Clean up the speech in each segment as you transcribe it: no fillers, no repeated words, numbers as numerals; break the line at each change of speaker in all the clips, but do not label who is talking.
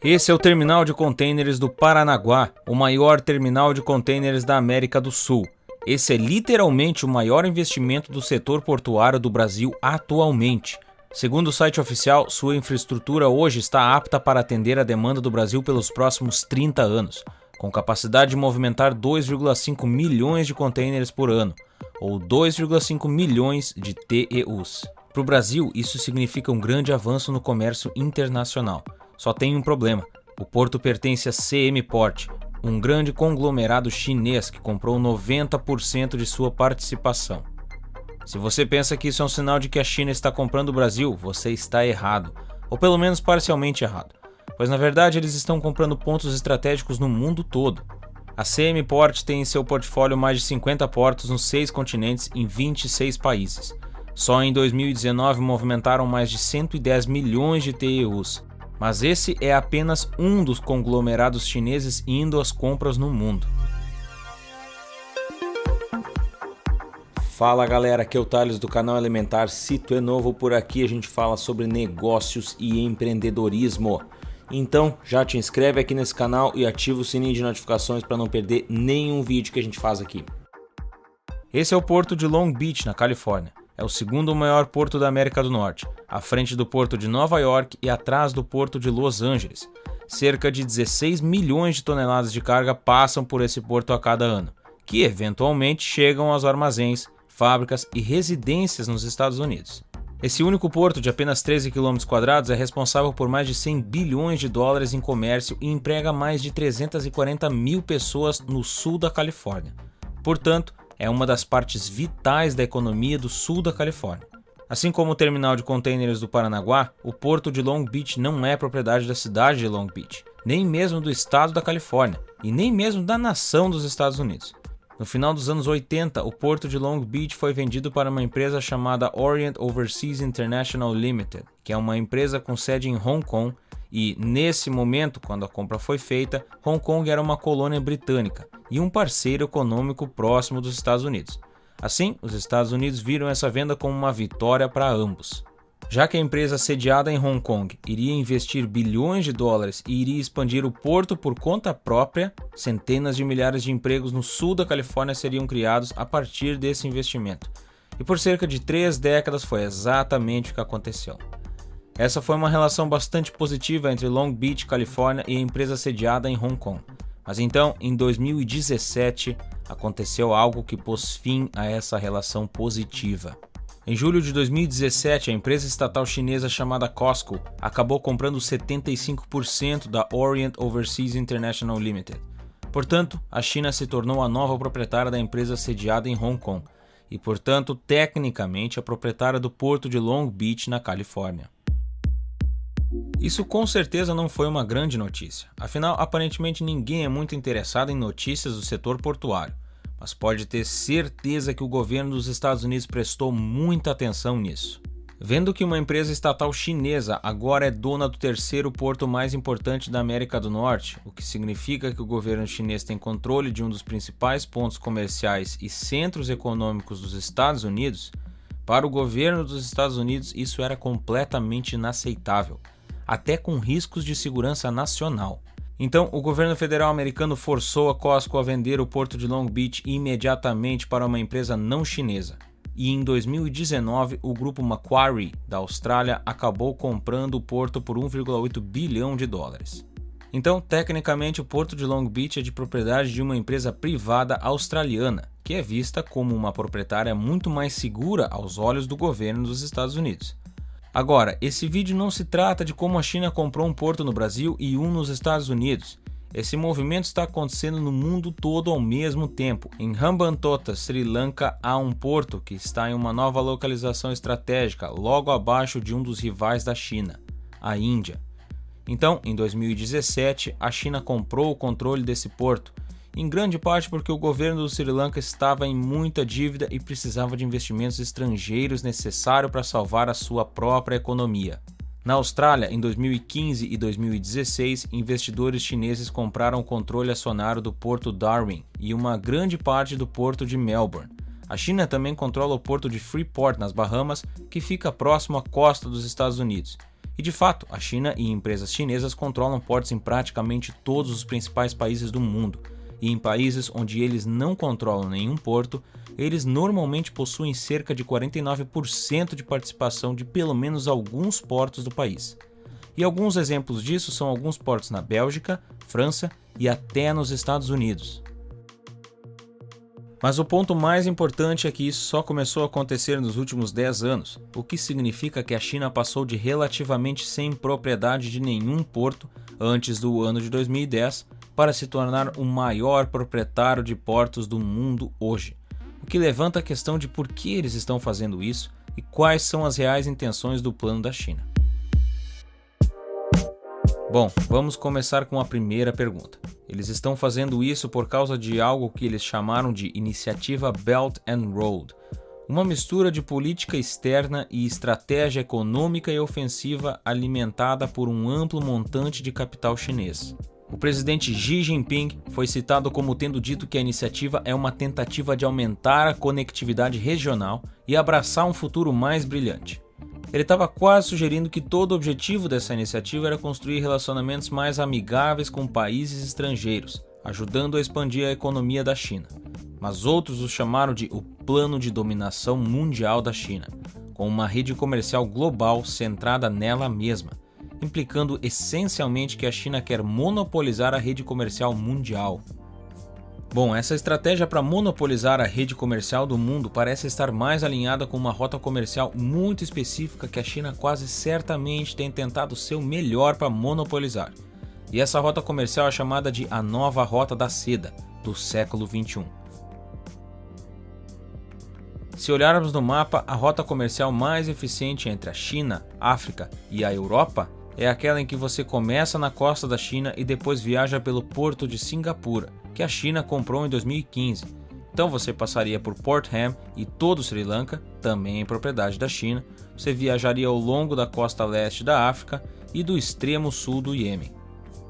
Esse é o terminal de contêineres do Paranaguá, o maior terminal de contêineres da América do Sul. Esse é literalmente o maior investimento do setor portuário do Brasil atualmente. Segundo o site oficial, sua infraestrutura hoje está apta para atender a demanda do Brasil pelos próximos 30 anos, com capacidade de movimentar 2,5 milhões de contêineres por ano, ou 2,5 milhões de TEUs. Para o Brasil, isso significa um grande avanço no comércio internacional. Só tem um problema: o porto pertence a CM Port, um grande conglomerado chinês que comprou 90% de sua participação. Se você pensa que isso é um sinal de que a China está comprando o Brasil, você está errado, ou pelo menos parcialmente errado, pois na verdade eles estão comprando pontos estratégicos no mundo todo. A CM Port tem em seu portfólio mais de 50 portos nos 6 continentes em 26 países. Só em 2019 movimentaram mais de 110 milhões de TEUs. Mas esse é apenas um dos conglomerados chineses indo às compras no mundo. Fala galera, aqui é o Thales do canal Elementar. Se tu é novo por aqui, a gente fala sobre negócios e empreendedorismo. Então já te inscreve aqui nesse canal e ativa o sininho de notificações para não perder nenhum vídeo que a gente faz aqui. Esse é o porto de Long Beach, na Califórnia. É o segundo maior porto da América do Norte, à frente do porto de Nova York e atrás do porto de Los Angeles. Cerca de 16 milhões de toneladas de carga passam por esse porto a cada ano, que eventualmente chegam aos armazéns, fábricas e residências nos Estados Unidos. Esse único porto de apenas 13 km² é responsável por mais de 100 bilhões de dólares em comércio e emprega mais de 340 mil pessoas no sul da Califórnia. Portanto, é uma das partes vitais da economia do sul da Califórnia. Assim como o terminal de contêineres do Paranaguá, o porto de Long Beach não é propriedade da cidade de Long Beach, nem mesmo do estado da Califórnia e nem mesmo da nação dos Estados Unidos. No final dos anos 80, o porto de Long Beach foi vendido para uma empresa chamada Orient Overseas International Limited, que é uma empresa com sede em Hong Kong, e nesse momento, quando a compra foi feita, Hong Kong era uma colônia britânica e um parceiro econômico próximo dos Estados Unidos. Assim, os Estados Unidos viram essa venda como uma vitória para ambos. Já que a empresa sediada em Hong Kong iria investir bilhões de dólares e iria expandir o porto por conta própria, centenas de milhares de empregos no sul da Califórnia seriam criados a partir desse investimento. E por cerca de 3 décadas foi exatamente o que aconteceu. Essa foi uma relação bastante positiva entre Long Beach, Califórnia e a empresa sediada em Hong Kong. Mas então, em 2017, aconteceu algo que pôs fim a essa relação positiva. Em julho de 2017, a empresa estatal chinesa chamada COSCO acabou comprando 75% da Orient Overseas International Limited. Portanto, a China se tornou a nova proprietária da empresa sediada em Hong Kong e, portanto, tecnicamente a proprietária do porto de Long Beach, na Califórnia. Isso com certeza não foi uma grande notícia, afinal, aparentemente ninguém é muito interessado em notícias do setor portuário, mas pode ter certeza que o governo dos Estados Unidos prestou muita atenção nisso. Vendo que uma empresa estatal chinesa agora é dona do terceiro porto mais importante da América do Norte, o que significa que o governo chinês tem controle de um dos principais pontos comerciais e centros econômicos dos Estados Unidos, para o governo dos Estados Unidos isso era completamente inaceitável, até com riscos de segurança nacional. Então, o governo federal americano forçou a COSCO a vender o porto de Long Beach imediatamente para uma empresa não chinesa. E em 2019, o grupo Macquarie, da Austrália, acabou comprando o porto por 1,8 bilhão de dólares. Então, tecnicamente, o porto de Long Beach é de propriedade de uma empresa privada australiana, que é vista como uma proprietária muito mais segura aos olhos do governo dos Estados Unidos. Agora, esse vídeo não se trata de como a China comprou um porto no Brasil e um nos Estados Unidos. Esse movimento está acontecendo no mundo todo ao mesmo tempo. Em Hambantota, Sri Lanka, há um porto que está em uma nova localização estratégica, logo abaixo de um dos rivais da China, a Índia. Então, em 2017, a China comprou o controle desse porto, em grande parte porque o governo do Sri Lanka estava em muita dívida e precisava de investimentos estrangeiros necessários para salvar a sua própria economia. Na Austrália, em 2015 e 2016, investidores chineses compraram o controle acionário do porto Darwin e uma grande parte do porto de Melbourne. A China também controla o porto de Freeport, nas Bahamas, que fica próximo à costa dos Estados Unidos.
E de fato, a China e empresas chinesas controlam portos em praticamente todos os principais países do mundo. E em países onde eles não controlam nenhum porto, eles normalmente possuem cerca de 49% de participação de pelo menos alguns portos do país. E alguns exemplos disso são alguns portos na Bélgica, França e até nos Estados Unidos. Mas o ponto mais importante é que isso só começou a acontecer nos últimos 10 anos, o que significa que a China passou de relativamente sem propriedade de nenhum porto antes do ano de 2010 para se tornar o maior proprietário de portos do mundo hoje, o que levanta a questão de por que eles estão fazendo isso e quais são as reais intenções do plano da China. Bom, vamos começar com a primeira pergunta. Eles estão fazendo isso por causa de algo que eles chamaram de Iniciativa Belt and Road, uma mistura de política externa e estratégia econômica e ofensiva alimentada por um amplo montante de capital chinês. O presidente Xi Jinping foi citado como tendo dito que a iniciativa é uma tentativa de aumentar a conectividade regional e abraçar um futuro mais brilhante. Ele estava quase sugerindo que todo o objetivo dessa iniciativa era construir relacionamentos mais amigáveis com países estrangeiros, ajudando a expandir a economia da China. Mas outros o chamaram de o Plano de Dominação Mundial da China, com uma rede comercial global centrada nela mesma, implicando essencialmente que a China quer monopolizar a rede comercial mundial. Bom, essa estratégia para monopolizar a rede comercial do mundo parece estar mais alinhada com uma rota comercial muito específica que a China quase certamente tem tentado ser o melhor para monopolizar. E essa rota comercial é chamada de a nova rota da seda do século XXI. Se olharmos no mapa, a rota comercial mais eficiente entre a China, África e a Europa é aquela em que você começa na costa da China e depois viaja pelo porto de Singapura, que a China comprou em 2015. Então você passaria por Port Ham e todo o Sri Lanka, também em propriedade da China. Você viajaria ao longo da costa leste da África e do extremo sul do Iêmen.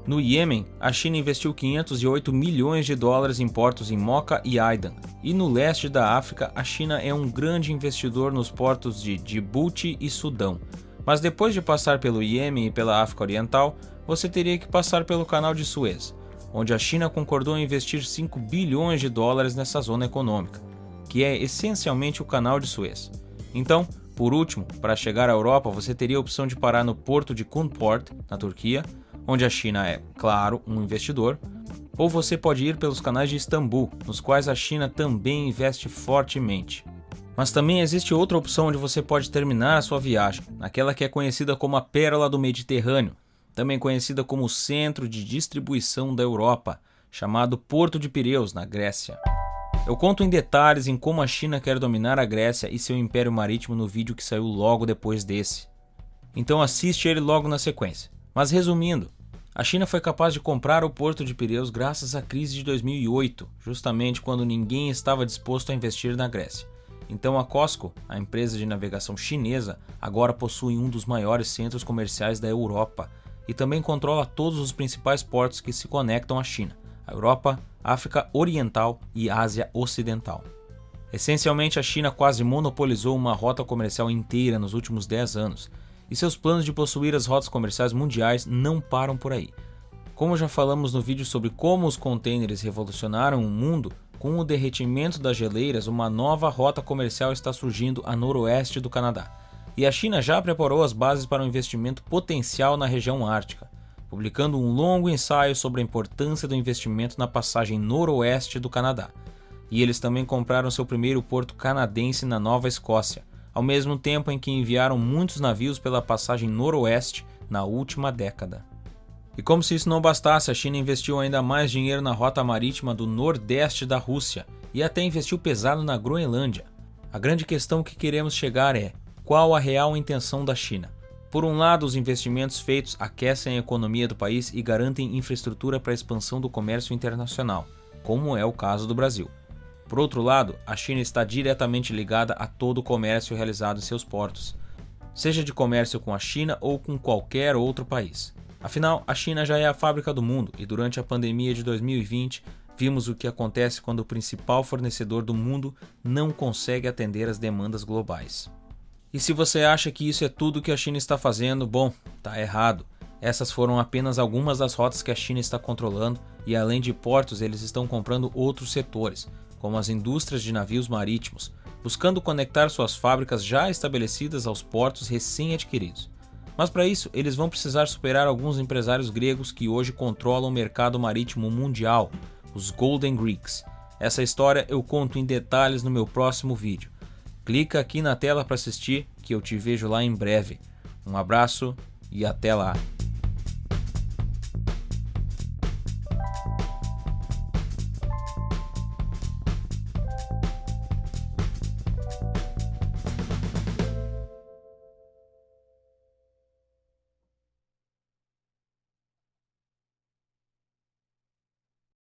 No Iêmen, a China investiu 508 milhões de dólares em portos em Mocha e Aden. E no leste da África, a China é um grande investidor nos portos de Djibouti e Sudão. Mas depois de passar pelo Iêmen e pela África Oriental, você teria que passar pelo Canal de Suez, onde a China concordou em investir 5 bilhões de dólares nessa zona econômica, que é essencialmente o Canal de Suez. Então, por último, para chegar à Europa, você teria a opção de parar no porto de Kunport, na Turquia, onde a China é, claro, um investidor, ou você pode ir pelos canais de Istambul, nos quais a China também investe fortemente. Mas também existe outra opção onde você pode terminar a sua viagem, naquela que é conhecida como a Pérola do Mediterrâneo, também conhecida como o centro de distribuição da Europa, chamado Porto de Pireus, na Grécia. Eu conto em detalhes em como a China quer dominar a Grécia e seu império marítimo no vídeo que saiu logo depois desse. Então assiste ele logo na sequência. Mas resumindo, a China foi capaz de comprar o Porto de Pireus graças à crise de 2008, justamente quando ninguém estava disposto a investir na Grécia. Então a COSCO, a empresa de navegação chinesa, agora possui um dos maiores centros comerciais da Europa e também controla todos os principais portos que se conectam à China, a Europa, África Oriental e Ásia Ocidental. Essencialmente, a China quase monopolizou uma rota comercial inteira nos últimos 10 anos, e seus planos de possuir as rotas comerciais mundiais não param por aí. Como já falamos no vídeo sobre como os contêineres revolucionaram o mundo, com o derretimento das geleiras, uma nova rota comercial está surgindo a noroeste do Canadá. E a China já preparou as bases para um investimento potencial na região ártica, publicando um longo ensaio sobre a importância do investimento na passagem noroeste do Canadá. E eles também compraram seu primeiro porto canadense na Nova Escócia, ao mesmo tempo em que enviaram muitos navios pela passagem noroeste na última década. E como se isso não bastasse, a China investiu ainda mais dinheiro na rota marítima do nordeste da Rússia e até investiu pesado na Groenlândia. A grande questão que queremos chegar é: qual a real intenção da China? Por um lado, os investimentos feitos aquecem a economia do país e garantem infraestrutura para a expansão do comércio internacional, como é o caso do Brasil. Por outro lado, a China está diretamente ligada a todo o comércio realizado em seus portos, seja de comércio com a China ou com qualquer outro país. Afinal, a China já é a fábrica do mundo e durante a pandemia de 2020 vimos o que acontece quando o principal fornecedor do mundo não consegue atender às demandas globais. E se você acha que isso é tudo que a China está fazendo, bom, tá errado. Essas foram apenas algumas das rotas que a China está controlando e além de portos eles estão comprando outros setores, como as indústrias de navios marítimos, buscando conectar suas fábricas já estabelecidas aos portos recém-adquiridos. Mas para isso eles vão precisar superar alguns empresários gregos que hoje controlam o mercado marítimo mundial, os Golden Greeks. Essa história eu conto em detalhes no meu próximo vídeo. Clica aqui na tela para assistir, que eu te vejo lá em breve. Um abraço e até lá!